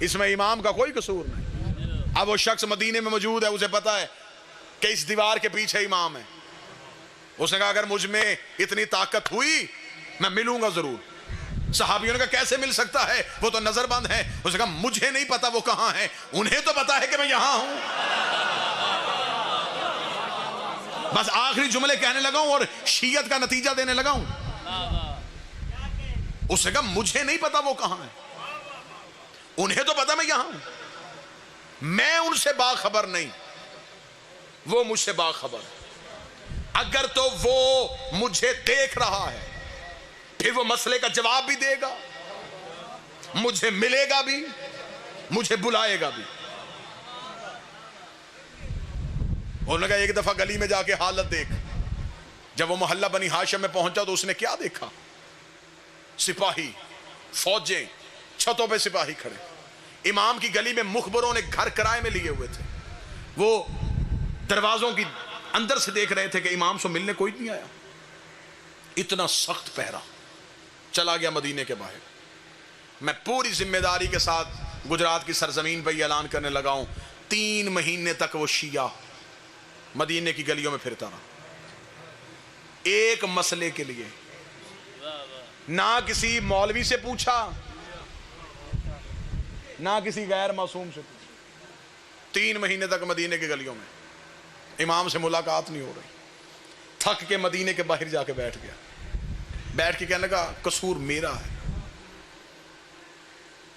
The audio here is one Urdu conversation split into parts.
اس میں امام کا کوئی قصور نہیں. اب وہ شخص مدینے میں موجود ہے, اسے پتا ہے کہ اس دیوار کے پیچھے امام ہے. اس نے کہا اگر مجھ میں اتنی طاقت ہوئی میں ملوں گا ضرور. صحابیوں نے کہا کیسے مل سکتا ہے, وہ تو نظر بند ہے. اس نے کہا مجھے نہیں پتا وہ کہاں ہے, انہیں تو پتا ہے کہ میں یہاں ہوں. بس آخری جملے کہنے لگا ہوں اور شیعت کا نتیجہ دینے لگا ہوں. اس نے کہا مجھے نہیں پتا وہ کہاں ہے, انہیں تو پتا میں یہاں ہوں. میں ان سے باخبر نہیں, وہ مجھ سے باخبر. اگر تو وہ مجھے دیکھ رہا ہے پھر وہ مسئلے کا جواب بھی دے گا, مجھے ملے گا بھی, مجھے بلائے گا بھی. انہوں نے کہا ایک دفعہ گلی میں جا کے حالت دیکھ. جب وہ محلہ بنی ہاشم میں پہنچا تو اس نے کیا دیکھا؟ سپاہی, فوجیں, چھتوں پہ سپاہی کھڑے. امام کی گلی میں مخبروں نے گھر کرائے میں لیے ہوئے تھے. وہ دروازوں کی اندر سے دیکھ رہے تھے کہ امام سے ملنے کوئی نہیں آیا. اتنا سخت پہرا. چلا گیا مدینے کے باہر. میں پوری ذمہ داری کے ساتھ گجرات کی سرزمین پہ یہ اعلان کرنے لگا ہوں, 3 مہینے تک وہ شیعہ مدینے کی گلیوں میں پھرتا رہا, ایک مسئلے کے لیے. نہ کسی مولوی سے پوچھا, نہ کسی غیر معصوم سے پوچھا. 3 مہینے تک مدینے کی گلیوں میں امام سے ملاقات نہیں ہو رہی. تھک کے مدینے کے باہر جا کے بیٹھ گیا. بیٹھ کے کہنے لگا قصور میرا ہے,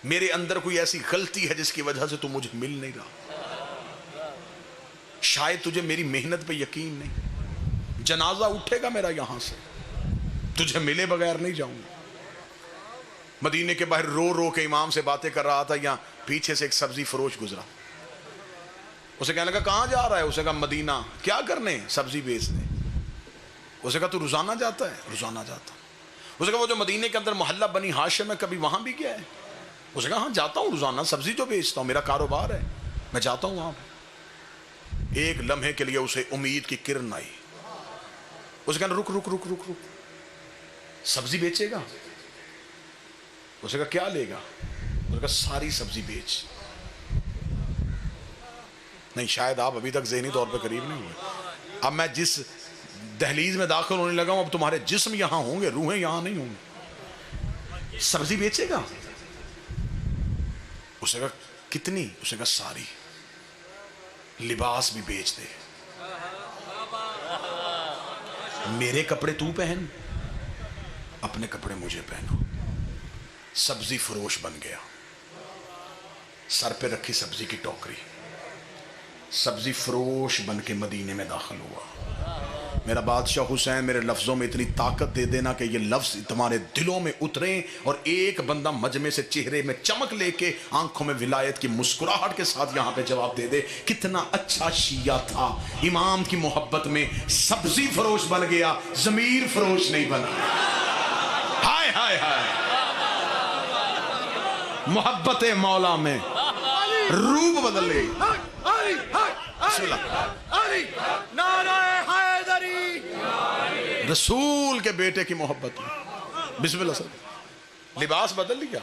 میرے اندر کوئی ایسی غلطی ہے جس کی وجہ سے تو مجھے مل نہیں رہا. شاید تجھے میری محنت پہ یقین نہیں. جنازہ اٹھے گا میرا یہاں سے, تجھے ملے بغیر نہیں جاؤں گا. مدینے کے باہر رو رو کے امام سے باتیں کر رہا تھا. یہاں پیچھے سے ایک سبزی فروش گزرا. اسے کہنے لگا کہاں جا رہا ہے؟ اسے کہا مدینہ. کیا کرنے؟ سبزی بیچنے. اسے کہا تو روزانہ جاتا ہے؟ روزانہ جاتا. اسے کہا وہ جو مدینے کے اندر محلہ بنی ہاشم ہے کبھی وہاں بھی گیا ہے؟ اسے کہا ہاں جاتا ہوں روزانہ, سبزی تو بیچتا ہوں, میرا کاروبار ہے, میں جاتا ہوں وہاں پہ. ایک لمحے کے لیے اسے امید کی کرن آئی. اسے کہا رک رک رک رک رک, سبزی بیچے گا؟ اسے کہا کیا لے گا؟ اسے کہا ساری سبزی بیچ. نہیں, شاید آپ ابھی تک ذہنی طور پہ قریب نہیں ہوئے. اب میں جس دہلیز میں داخل ہونے لگا ہوں اب تمہارے جسم یہاں ہوں گے, روحیں یہاں نہیں ہوں گی. سبزی بیچے گا؟ اسے کہا کتنی؟ اسے کہا ساری. لباس بھی بیچ دے, میرے کپڑے تو پہن, اپنے کپڑے مجھے پہنا. سبزی فروش بن گیا. سر پہ رکھی سبزی کی ٹوکری, سبزی فروش بن کے مدینے میں داخل ہوا. میرا بادشاہ حسین میرے لفظوں میں اتنی طاقت دے دینا کہ یہ لفظ تمہارے دلوں میں اتریں اور ایک بندہ مجمع سے چہرے میں چمک لے کے آنکھوں میں ولایت کی مسکراہٹ کے ساتھ یہاں پہ جواب دے دے کتنا اچھا شیعہ تھا, امام کی محبت میں سبزی فروش بن گیا, ضمیر فروش نہیں بنا. ہائے ہائے ہائے, محبت مولا میں روپ بدل گئی. رسول کے بیٹے کی محبت میں بسم اللہ سر لباس بدل لیا,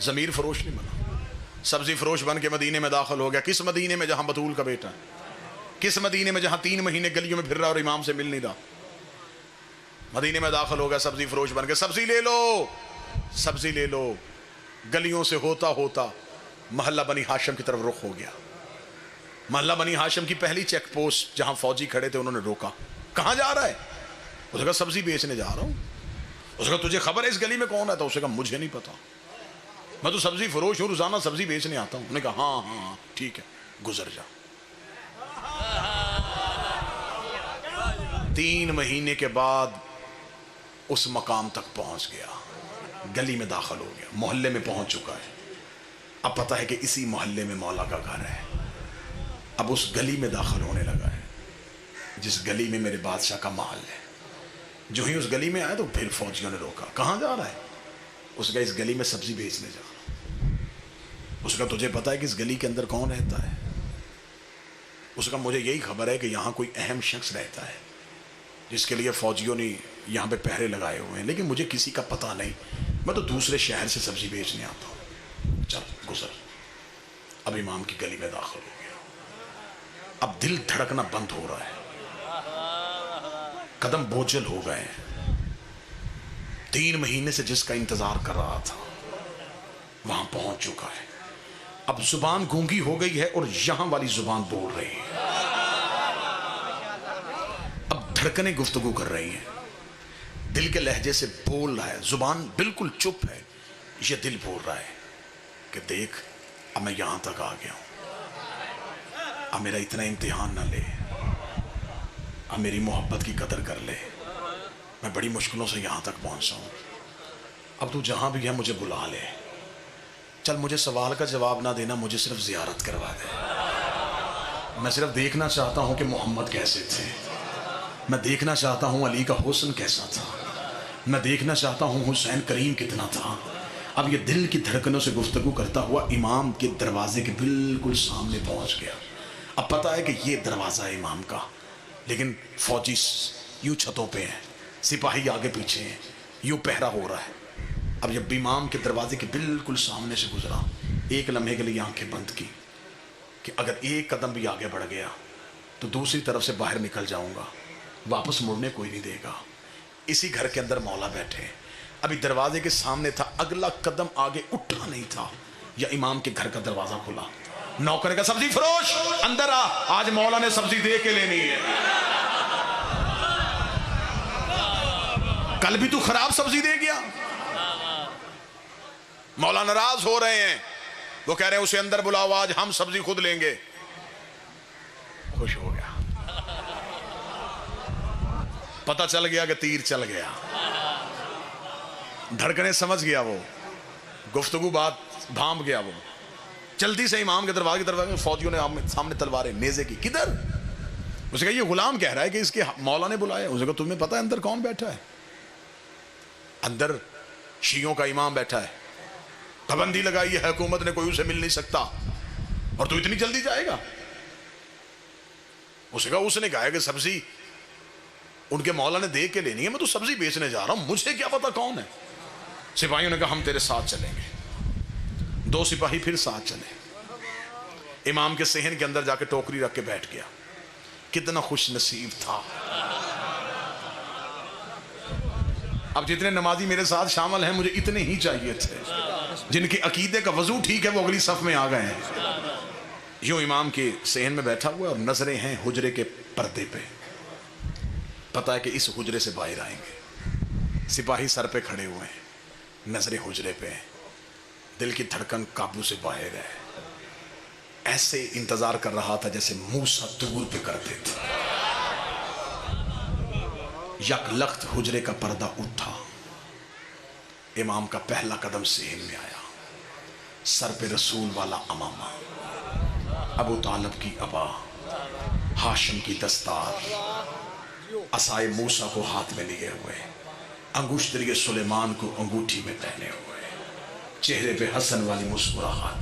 ضمیر فروش نہیں بنا, سبزی فروش بن کے مدینے میں داخل ہو گیا. کس مدینے میں؟ جہاں بطول کا بیٹا ہے. کس مدینے میں؟ جہاں 3 مہینے گلیوں میں پھر رہا اور امام سے مل نہیں رہا. مدینے میں داخل ہو گیا سبزی فروش بن کے. سبزی لے لو, سبزی لے لو. گلیوں سے ہوتا ہوتا محلہ بنی ہاشم کی طرف رخ ہو گیا. محلہ بنی ہاشم کی پہلی چیک پوسٹ جہاں فوجی کھڑے تھے انہوں نے روکا. کہاں جا رہا ہے؟ اس نے کہا سبزی بیچنے جا رہا ہوں. اس نے کہا تجھے خبر ہے اس گلی میں کون ہے؟ تو اس نے کہا مجھے نہیں پتا, میں تو سبزی فروش ہوں, روزانہ سبزی بیچنے آتا ہوں. انہوں نے کہا ہاں ہاں ٹھیک ہے گزر جا. 3 مہینے کے بعد اس مقام تک پہنچ گیا, گلی میں داخل ہو گیا, محلے میں پہنچ چکا ہے. اب پتہ ہے کہ اسی محلے میں مولا کا گھر ہے. اب اس گلی میں داخل ہونے لگا ہے جس گلی میں میرے بادشاہ کا محل ہے. جو ہی اس گلی میں آیا تو پھر فوجیوں نے روکا. کہاں جا رہا ہے؟ اس کا اس گلی میں سبزی بیچنے جا رہا. اس کا تجھے پتا ہے کہ اس گلی کے اندر کون رہتا ہے؟ اس کا مجھے یہی خبر ہے کہ یہاں کوئی اہم شخص رہتا ہے جس کے لیے فوجیوں نے یہاں پہ پہرے لگائے ہوئے ہیں, لیکن مجھے کسی کا پتہ نہیں. میں تو دوسرے شہر سے سبزی بیچنے آتا ہوں، چل گزر۔ اب امام کی گلی میں داخل ہو گیا، اب دل دھڑکنا بند ہو رہا ہے، قدم بوجھل ہو گئے ہیں۔ 3 مہینے سے جس کا انتظار کر رہا تھا وہاں پہنچ چکا ہے، اب زبان گونگی ہو گئی ہے اور یہاں والی زبان بول رہی ہے، اب دھڑکنیں گفتگو کر رہی ہیں، دل کے لہجے سے بول رہا ہے، زبان بالکل چپ ہے، یہ دل بول رہا ہے کہ دیکھ اب میں یہاں تک آ گیا ہوں، اب میرا اتنا امتحان نہ لے، اب میری محبت کی قدر کر لے، میں بڑی مشکلوں سے یہاں تک پہنچا ہوں، اب تو جہاں بھی ہے مجھے بلا لے، چل مجھے سوال کا جواب نہ دینا، مجھے صرف زیارت کروا دے، میں صرف دیکھنا چاہتا ہوں کہ محمد کیسے تھے، میں دیکھنا چاہتا ہوں علی کا حسن کیسا تھا، میں دیکھنا چاہتا ہوں حسین کریم کتنا تھا۔ اب یہ دل کی دھڑکنوں سے گفتگو کرتا ہوا امام کے دروازے کے بالکل سامنے پہنچ گیا۔ اب پتا ہے کہ یہ دروازہ ہے امام کا، لیکن فوجی یوں چھتوں پہ ہیں، سپاہی آگے پیچھے ہیں، یوں پہرا ہو رہا ہے۔ اب جب امام کے دروازے کے بالکل سامنے سے گزرا، ایک لمحے کے لیے آنکھیں بند کی کہ اگر ایک قدم بھی آگے بڑھ گیا تو دوسری طرف سے باہر نکل جاؤں گا، واپس مڑنے کوئی نہیں دے گا۔ اسی گھر کے اندر مولا بیٹھے، ابھی دروازے کے سامنے تھا، اگلا قدم آگے اٹھا نہیں تھا، یا امام کے گھر کا دروازہ کھلا، نوکر کا سبزی فروش اندر آ، آج مولا نے سبزی دے کے لینی ہے، کل بھی تو خراب سبزی دے گیا۔ مولا ناراض ہو رہے ہیں، وہ کہہ رہے ہیں اسے اندر بلاؤ، آج ہم سبزی خود لیں گے۔ خوش ہو گیا، پتہ چل گیا کہ تیر چل گیا، دھڑکنے سمجھ گیا، وہ گفتگو بات بھام گیا، وہ جلدی سے امام کے دروازے کی طرف، فوجیوں نے سامنے تلواریں نیزے کی، کدھر؟ اسے کہا یہ غلام کہہ رہا ہے کہ اس کے مولا نے بلایا۔ اسے کہا تمہیں پتہ ہے اندر کون بیٹھا ہے؟ اندر شیعوں کا امام بیٹھا ہے، پابندی لگائی ہے حکومت نے، کوئی اسے مل نہیں سکتا، اور تو اتنی جلدی جائے گا؟ اسے کہا اس نے کہا ہے کہ سبزی ان کے مولا نے دے کے لینی ہے، میں تو سبزی بیچنے جا رہا ہوں، مجھے کیا پتا کون ہے۔ سپاہیوں نے کہا ہم تیرے ساتھ چلیں گے۔ 2 سپاہی پھر ساتھ چلے، امام کے صحن کے اندر جا کے ٹوکری رکھ کے بیٹھ گیا۔ کتنا خوش نصیب تھا۔ اب جتنے نمازی میرے ساتھ شامل ہیں مجھے اتنے ہی چاہیے تھے، جن کے عقیدے کا وضو ٹھیک ہے وہ اگلی صف میں آ گئے ہیں۔ یوں امام کے صحن میں بیٹھا ہوا اور نظریں ہیں حجرے کے پردے پہ، پتہ ہے کہ اس حجرے سے باہر آئیں گے۔ سپاہی سر پہ کھڑے ہوئے ہیں، نظریں حجرے پہ ہیں، دل کی دھڑکن قابو سے باہر ہے، ایسے انتظار کر رہا تھا جیسے موسیٰ طور پہ کرتے تھے۔ یک لخت حجرے کا پردہ اٹھا، امام کا پہلا قدم صحن میں آیا، سر پہ رسول والا امامہ، ابو طالب کی ابا، ہاشم کی دستار، عصائے موسیٰ کو ہاتھ میں لیے ہوئے، انگشتری سلیمان کو انگوٹھی میں پہنے ہوئے، چہرے پہ حسن والی مسکراہٹ،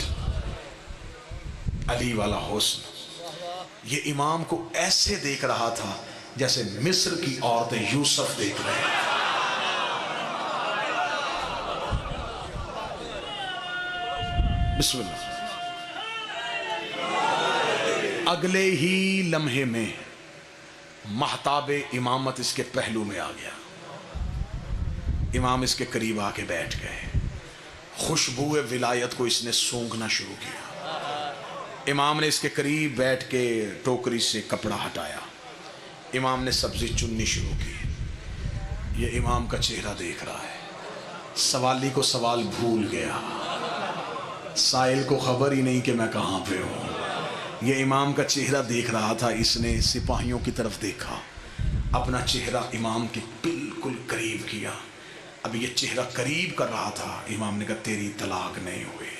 علی والا حسن۔ یہ امام کو ایسے دیکھ رہا تھا جیسے مصر کی عورتیں یوسف دیکھ رہے ہیں۔ بسم اللہ۔ اگلے ہی لمحے میں مہتاب امامت اس کے پہلو میں آ گیا، امام اس کے قریب آ کے بیٹھ گئے، خوشبو ولایت کو اس نے سونگھنا شروع کیا۔ امام نے اس کے قریب بیٹھ کے ٹوکری سے کپڑا ہٹایا، امام نے سبزی چننی شروع کی۔ یہ امام کا چہرہ دیکھ رہا ہے، سوالی کو سوال بھول گیا، سائل کو خبر ہی نہیں کہ میں کہاں پہ ہوں۔ یہ امام کا چہرہ دیکھ رہا تھا، اس نے سپاہیوں کی طرف دیکھا، اپنا چہرہ امام کے بالکل قریب کیا۔ اب یہ چہرہ قریب کر رہا تھا، امام نے کہا تیری طلاق نہیں ہوئی۔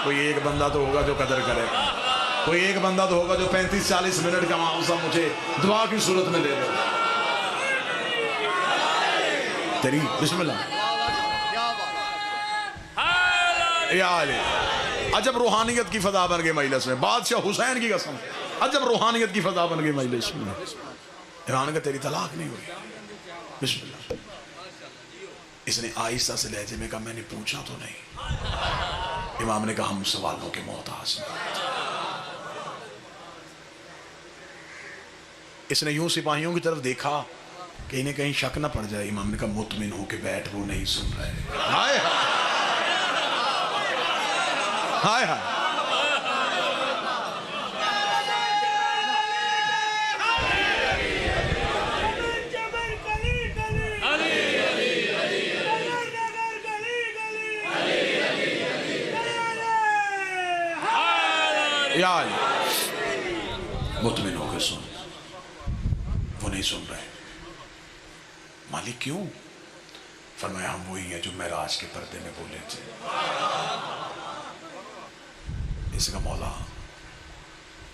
کوئی ایک بندہ تو ہوگا جو قدر کرے گا، کوئی ایک بندہ تو ہوگا جو 35-40 منٹ کا معاوضہ مجھے دعا کی صورت میں دے دے۔ تیری بسم اللہ یا علی، عجب روحانیت کی فضا بن گئی مجلس میں، بادشاہ حسین کی قسم، عجب روحانیت کی فضا بن گئی مجلس میں۔ امام نے کہا تیری طلاق نہیں ہوئی، بسم اللہ۔ اس نے آہستہ سے لہجے میں کہا میں نے پوچھا تو نہیں. امام نے کہا ہم سوالوں کے محتاج ہیں. اس نے یوں سپاہیوں کی طرف دیکھا کہ انہیں کہیں شک نہ پڑ جائے. امام نے کہا مطمئن ہو کے بیٹھ, وہ نہیں سن رہے. ہائے ہائے ہائے. یا علی مطمئن ہو کے سن, وہ نہیں سن رہے. مالک کیوں؟ فرمایا ہم وہی ہیں جو معراج کے پردے میں بولے تھے. اس کا مولا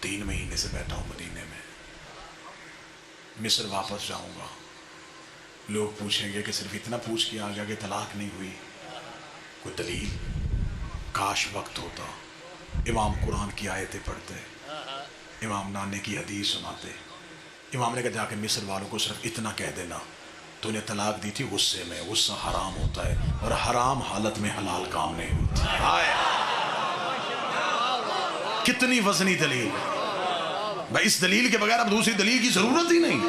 3 مہینے سے بیٹھا ہوں مدینے میں, مصر واپس جاؤں گا. لوگ پوچھیں گے کہ صرف اتنا پوچھ کے آ گیا کہ طلاق نہیں ہوئی, کوئی دلیل؟ کاش وقت ہوتا. امام قرآن کی آیتیں پڑھتے, امام نانے کی حدیث سناتے. امام نے کہا جا کے مصر والوں کو صرف اتنا کہہ دینا تو انہیں طلاق دی تھی غصے میں, غصہ حرام ہوتا ہے اور حرام حالت میں حلال کام نہیں ہوتا. کتنی وزنی دلیل بھائی, اس دلیل کے بغیر اب دوسری دلیل کی ضرورت ہی نہیں.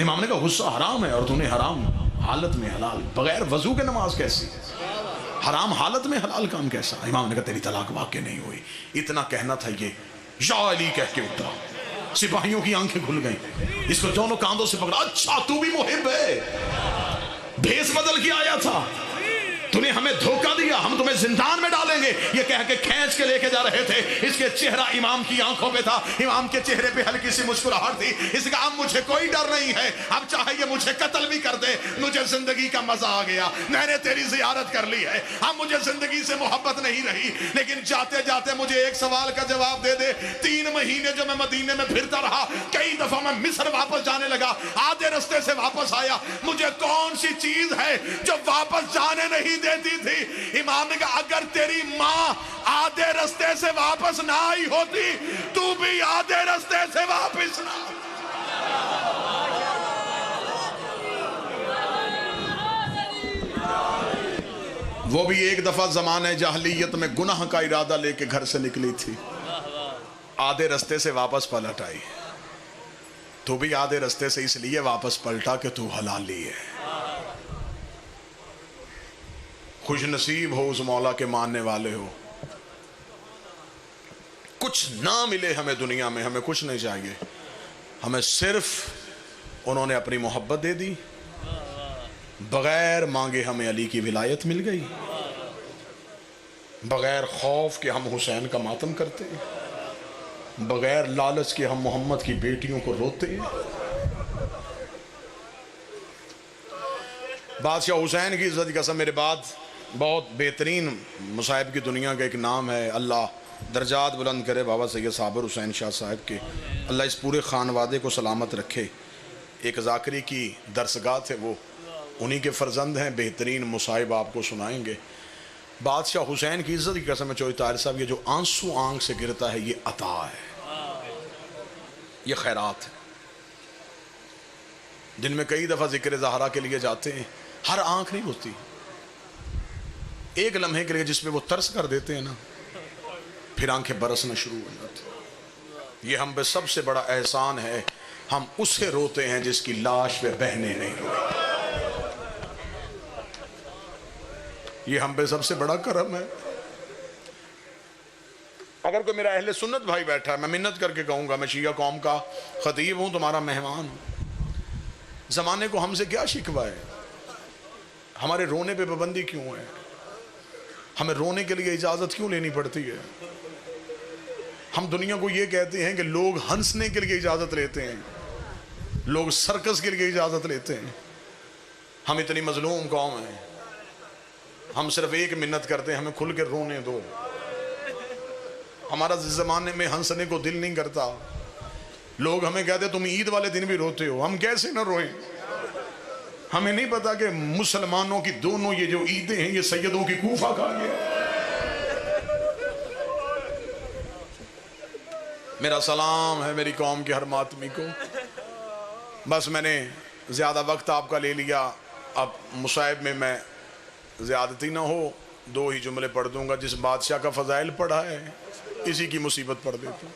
امام نے کہا غصہ حرام ہے اور تو نے حرام حالت میں حلال, بغیر وضو کے نماز کیسی, حرام حالت میں حلال کام کیسا؟ امام نے کہا تیری طلاق واقع نہیں ہوئی. اتنا کہنا تھا یہ یا علی کہہ کے اٹھا. سپاہیوں کی آنکھیں کھل گئیں, اس کو دونوں کاندھوں سے پکڑا. اچھا تو بھی محب ہے, بھیس بدل کے آیا تھا, تو نے ہمیں دھوکہ دیا, ہم تمہیں زندان میں ڈالیں گے, یہ کہہ کے کھینچ کے لے کے جا رہے تھے. اس کے چہرہ امام کی آنکھوں پہ تھا, امام کے چہرے پہ ہلکی سی مسکراہٹ تھی. اس کا اب مجھے کوئی ڈر نہیں ہے, اب چاہے یہ مجھے قتل بھی کر دے, مجھے زندگی کا مزہ آ گیا, میں نے تیری زیارت کر لی ہے, اب مجھے زندگی سے محبت نہیں رہی. لیکن جاتے جاتے مجھے ایک سوال کا جواب دے دے. 3 مہینے جو میں مدینے میں پھرتا رہا, کئی دفعہ میں مصر واپس جانے لگا, آدھے رستے سے واپس آیا, مجھے کون سی چیز ہے جو واپس جانے نہیں دیتی تھی؟ امام نے کہا اگر تیری ماں آدھے رستے سے واپس نہ آئی ہوتی, تو بھی آدھے رستے سے واپس نہ. وہ بھی ایک دفعہ زمانہ جاہلیت میں گناہ کا ارادہ لے کے گھر سے نکلی تھی, آدھے رستے سے واپس پلٹ آئی. تو بھی آدھے رستے سے اس لیے واپس پلٹا کہ تو حلالی ہے. خوش نصیب ہو اس مولا کے ماننے والے ہو. کچھ نہ ملے ہمیں دنیا میں, ہمیں کچھ نہیں چاہیے, ہمیں صرف انہوں نے اپنی محبت دے دی, بغیر مانگے ہمیں علی کی ولایت مل گئی, بغیر خوف کہ ہم حسین کا ماتم کرتے ہیں, بغیر لالچ کے ہم محمد کی بیٹیوں کو روتے ہیں. بادشاہ حسین کی عزت کی قسم, میرے بعد بہت بہترین مصائب کی دنیا کا ایک نام ہے, اللہ درجات بلند کرے بابا سید صابر حسین شاہ صاحب کے, اللہ اس پورے خانوادے کو سلامت رکھے. ایک ذاکری کی درسگاہ تھے, وہ انہی کے فرزند ہیں, بہترین مصائب آپ کو سنائیں گے. بادشاہ حسین کی عزت کی قسم ہے چوئی طاہر صاحب, یہ جو آنسو آنکھ سے گرتا ہے یہ عطا ہے, یہ خیرات ہے. دن میں کئی دفعہ ذکر زہرا کے لیے جاتے ہیں, ہر آنکھ نہیں ہوتی, ایک لمحے کے لیے جس میں وہ ترس کر دیتے ہیں نا, پھر آنکھیں برسنا شروع ہو جاتی. یہ ہم پہ سب سے بڑا احسان ہے, ہم اسے روتے ہیں جس کی لاش پہ بہنیں نہیں روئی. یہ ہم پہ سب سے بڑا کرم ہے. اگر کوئی میرا اہل سنت بھائی بیٹھا ہے, میں منت کر کے کہوں گا, میں شیعہ قوم کا خطیب ہوں, تمہارا مہمان ہوں. زمانے کو ہم سے کیا شکوہ ہے, ہمارے رونے پہ پابندی کیوں ہے, ہمیں رونے کے لیے اجازت کیوں لینی پڑتی ہے؟ ہم دنیا کو یہ کہتے ہیں کہ لوگ ہنسنے کے لیے اجازت لیتے ہیں, لوگ سرکس کے لیے اجازت لیتے ہیں. ہم اتنی مظلوم قوم ہیں, ہم صرف ایک منت کرتے ہیں, ہمیں کھل کے رونے دو. ہمارا زمانے میں ہنسنے کو دل نہیں کرتا. لوگ ہمیں کہتے تم عید والے دن بھی روتے ہو, ہم کیسے نہ روئیں؟ ہمیں نہیں پتا کہ مسلمانوں کی دونوں یہ جو عیدیں ہیں یہ سیدوں کی کوفہ کا ہے. میرا سلام ہے میری قوم کے ہر ماتمی کو. بس میں نے زیادہ وقت آپ کا لے لیا, اب مصائب میں زیادتی نہ ہو، 2 ہی جملے پڑھ دوں گا. جس بادشاہ کا فضائل پڑھا ہے اسی کی مصیبت پڑھ دیتا ہوں،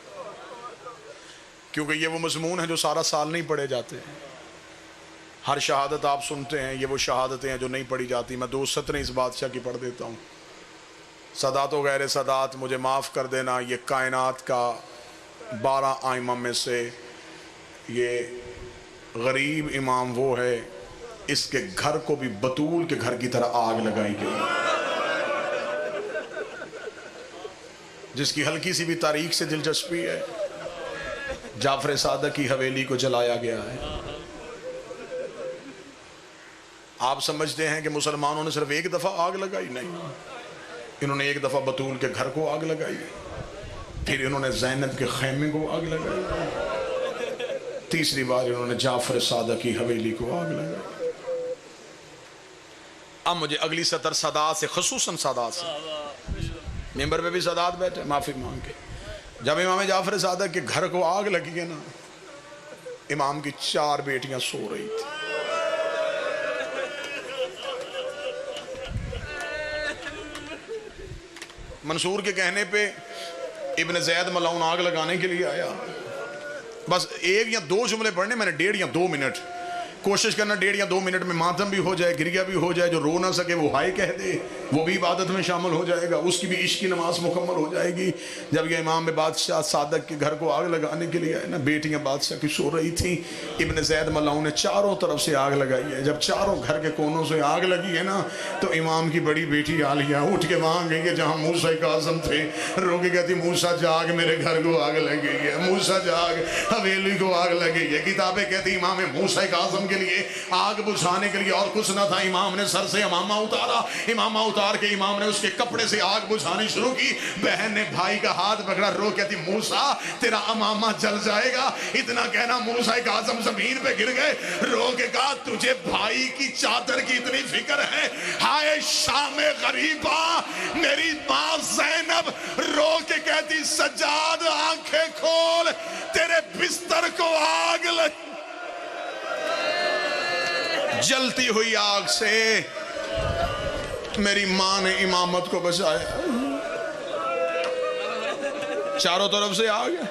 کیونکہ یہ وہ مضمون ہیں جو سارا سال نہیں پڑھے جاتے. ہر شہادت آپ سنتے ہیں، یہ وہ شہادتیں ہیں جو نہیں پڑھی جاتی. میں 2 سطریں اس بادشاہ کی پڑھ دیتا ہوں. سادات و غیر سادات، مجھے معاف کر دینا، یہ کائنات کا 12 ائمہ میں سے یہ غریب امام وہ ہے اس کے گھر کو بھی بطول کے گھر کی طرح آگ لگائی گئی، جس کی ہلکی سی بھی تاریخ سے دلچسپی ہے. جعفر صادق کی حویلی کو جلایا گیا ہے. آپ سمجھتے ہیں کہ مسلمانوں نے صرف ایک دفعہ آگ لگائی؟ نہیں، انہوں نے ایک دفعہ بطول کے گھر کو آگ لگائی، پھر انہوں نے زینب کے خیمے کو آگ لگائی، تیسری بار انہوں نے جعفر صادق کی حویلی کو آگ لگائی. اب مجھے اگلی سطر سادات سے، خصوصاً سادات سے، ممبر پہ بھی سادات بیٹھے معافی مانگ کے. جب امام جعفر صادق کے گھر کو آگ لگی ہے نا، امام کی 4 بیٹیاں سو رہی تھی. منصور کے کہنے پہ ابن زید ملعون آگ لگانے کے لیے آیا. بس 1 یا 2 جملے پڑھنے، میں نے 1.5 یا 2 منٹ کوشش کرنا، 1.5 یا 2 منٹ میں ماتم بھی ہو جائے، گریہ بھی ہو جائے. جو رو نہ سکے وہ ہائے کہہ دے، وہ بھی عبادت میں شامل ہو جائے گا، اس کی بھی عشق کی نماز مکمل ہو جائے گی. جب یہ امام بادشاہ صادق کے گھر کو آگ لگانے کے لیے آئے نا، بیٹیاں بادشاہ کی سو رہی تھیں. ابن زید ملعون نے چاروں طرف سے آگ لگائی ہے. جب چاروں گھر کے کونوں سے آگ لگی ہے نا، تو امام کی بڑی بیٹی عالیہ اٹھ کے وہاں گئی ہے جہاں موسیٰ کاظم تھے. رو کے کہتی موسیٰ جاگ، میرے گھر کو آگ لگ گئی ہے. موسیٰ جاگ، حویلی کو آگ لگ گئی ہے. کتابیں کہتی امام موسیٰ کاظم کے لیے آگ بجھانے کے لیے اور کچھ نہ تھا. امام نے سر سے امامہ اتارا، امامہ اتار کے امام نے اس کے کپڑے سے آگ بجھانی شروع کی. بہن نے بھائی کا ہاتھ پکڑا، رو کہتی موسیٰ تیرا امامہ جل جائے گا. اتنا کہنا موسیٰ کاظم زمین پہ گر گئے. رو کے کہا تجھے بھائی کی چادر کی اتنی فکر ہے؟ ہائے شام غریبہ، میری ماں زینب رو کے کہتی سجاد آنکھیں کھول، تیرے بستر کو آگ لگ. جلتی ہوئی آگ سے میری ماں نے امامت کو بچایا. چاروں طرف سے آگ ہے.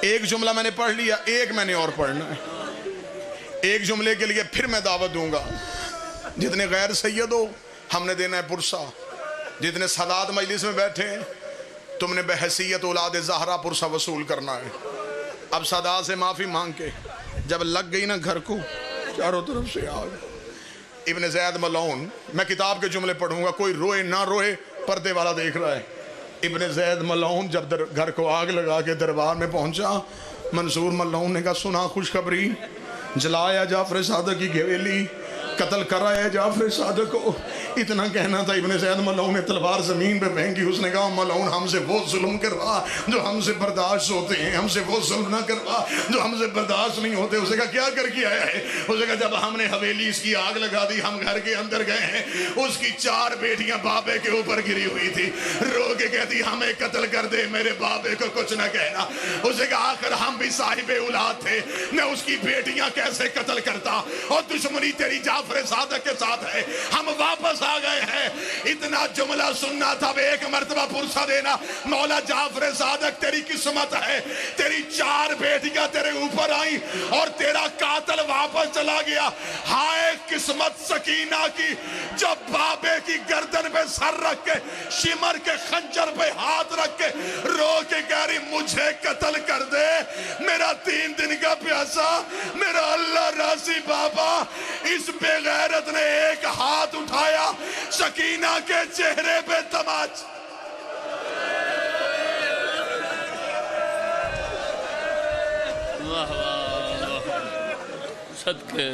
ایک جملہ میں نے پڑھ لیا، ایک میں نے اور پڑھنا ہے. ایک جملے کے لیے پھر میں دعوت دوں گا. جتنے غیر سید ہو ہم نے دینا ہے پرسہ. جتنے سادات مجلس میں بیٹھے ہیں تم نے بحیثیت اولاد زہرا پرسہ وصول کرنا ہے. اب سادات سے معافی مانگ کے جب لگ گئی نا گھر کو، چاروں طرف سے آگ. ابن زید ملعون، میں کتاب کے جملے پڑھوں گا، کوئی روئے نہ روئے، پردے والا دیکھ رہا ہے. ابن زید ملعون جب گھر کو آگ لگا کے دربار میں پہنچا، منصور ملعون نے کہا سنا خوشخبری، جلایا جعفر صادق کی حویلی، قتل کرایا جعفر صادق کو. اتنا کہنا تھا، ابن زید ملعون نے تلوار زمین پہ پھینکی. اس نے کہا ملعون ہم سے وہ ظلم کروا جو ہم سے برداشت ہوتے ہیں، ہم سے وہ ظلم نہ کروا جو ہم سے برداشت نہیں ہوتے. اسے کہا کیا کر کے آیا ہے؟ اسے کہا جب ہم نے حویلی اس کی آگ لگا دی، ہم گھر کے اندر گئے ہیں، اس کی 4 بیٹیاں بابے کے اوپر گری ہوئی تھی. رو کے کہتی ہمیں قتل کر دے، میرے بابے کو کچھ نہ کہنا. اسے کہا آخر ہم بھی صاحب اولاد تھے، میں اس کی بیٹیاں کیسے قتل کرتا؟ اور دشمنی تیری جعفر صادق کے ساتھ ہے، ہم واپس آ گئے ہیں. اتنا جملہ سننا تھا، ایک مرتبہ پرسہ دینا. مولا جعفر صادق تیری قسمت ہے، تیری 4 بیٹیاں تیرے اوپر آئیں اور تیرا قاتل واپس چلا گیا. ہائے قسمت سکینہ کی، جب بابے کی گردن پہ سر رکھ کے، شمر کے خنجر پہ ہاتھ رکھ کے رو کے کہہ رہی مجھے قتل کر دے، میرا 3 دن کا پیاسا، میرا اللہ راضی بابا. اس بے غیرت نے ایک ہاتھ اٹھایا، سکینہ کے چہرے پہ تماچ. صدقے